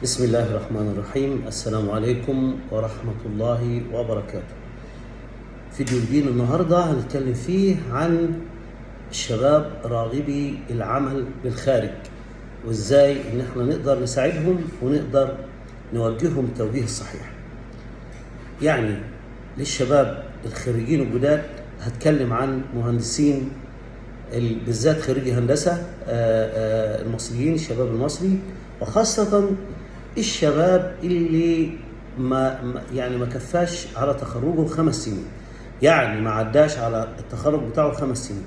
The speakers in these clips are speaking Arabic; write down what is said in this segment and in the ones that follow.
بسم الله الرحمن الرحيم. السلام عليكم ورحمة الله وبركاته. فيديو جديد النهاردة هنتكلم فيه عن الشباب راغبي العمل بالخارج، وازاي ان احنا نقدر نساعدهم ونقدر نوجههم التوجيه الصحيح. يعني للشباب الخريجين الجداد هتكلم عن مهندسين بالذات خريجي هندسة المصريين، الشباب المصري، وخاصة الشباب اللي ما كفاش على تخرجه 5 سنين، يعني ما عداش على التخرج بتاعه 5 سنين.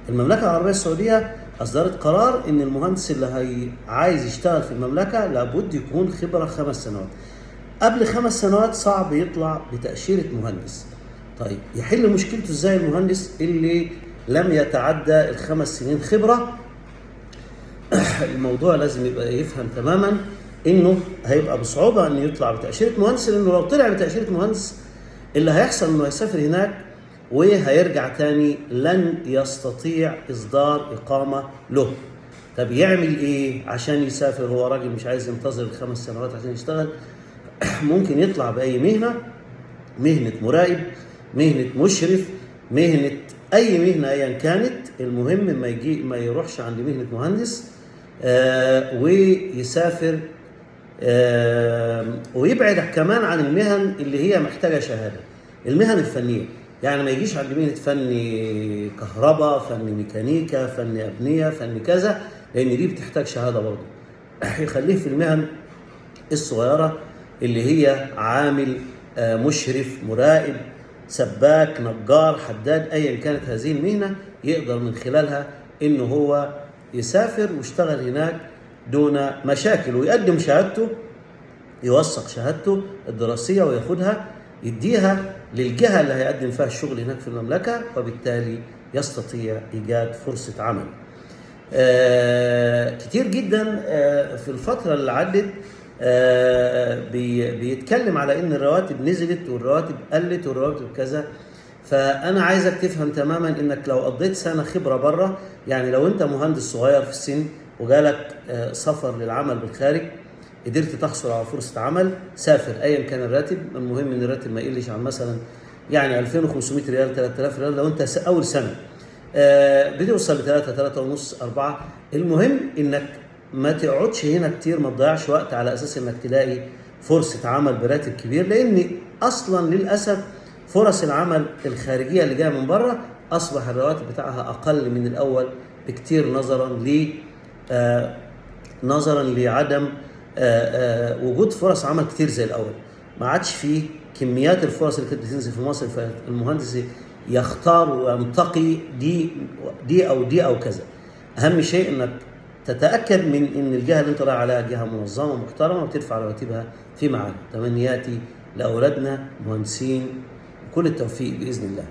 المملكة العربية السعودية أصدرت قرار إن المهندس اللي عايز يشتغل في المملكة لابد يكون خبرة 5 سنوات. قبل 5 سنوات صعب يطلع بتأشيرة مهندس. طيب يحل مشكلته ازاي المهندس اللي لم يتعدى ال5 سنين خبرة؟ الموضوع لازم يبقى يفهم تماما انه هيبقى بصعوبة انه يطلع بتأشيرة مهندس، لانه لو طلع بتأشيرة مهندس اللي هيحصل انه هيسافر هناك وهيرجع تاني لن يستطيع اصدار اقامة له. طب يعمل ايه عشان يسافر؟ هو راجل مش عايز ينتظر ال5 سنوات عشان يشتغل. ممكن يطلع بأي مهنة، مهنة مراقب، مهنة مشرف، مهنة أي مهنة أيا كانت، المهم ما يروحش عند مهنة مهندس ويسافر ويبعد كمان عن المهن اللي هي محتاجة شهادة، المهن الفنية. يعني ما يجيش عند مهنة فن كهرباء، فن ميكانيكا، فن أبنية، فن كذا، لأن دي بتحتاج شهادة برضه. يخليه في المهن الصغيرة اللي هي عامل، مشرف، مراقب، سباك، نجار، حداد، ايا كانت هذه المهنة، يقدر من خلالها انه هو يسافر ويشتغل هناك دون مشاكل، ويقدم شهادته، يوثق شهادته الدراسية وياخدها يديها للجهة اللي هيقدم فيها الشغل هناك في المملكة، وبالتالي يستطيع إيجاد فرصة عمل. كتير جدا في الفترة اللي عدت بيتكلم على ان الرواتب نزلت والرواتب قلت والرواتب كذا. فانا عايزك تفهم تماما انك لو قضيت سنة خبرة بره، يعني لو انت مهندس صغير في السن وجالك سفر للعمل بالخارج، قدرت تحصل على فرصة عمل، سافر ايا كان الراتب. المهم ان الراتب ما يقلش عن مثلا يعني 2500 ريال، 3000 ريال لو انت اول سنة، بتوصل ل 3 ونص 4. المهم انك ما تقعدش هنا كتير، ما تضيعش وقت على اساس انك تلاقي فرصة عمل براتب كبير، لان اصلا للاسف فرص العمل الخارجية اللي جاية من بره اصبح الرواتب بتاعها اقل من الاول بكتير، نظرا لعدم وجود فرص عمل كتير زي الاول. ما عادش فيه كميات الفرص اللي كانت بتنزل في مصر، فالمهندس يختار وينتقي دي او دي او كذا. اهم شيء انك تتاكد من ان الجهه اللي انت رايح عليها جهه منظمه محترمه وتدفع رواتبها في ميعادها. تمنياتي لاولادنا مهندسين، كل التوفيق باذن الله.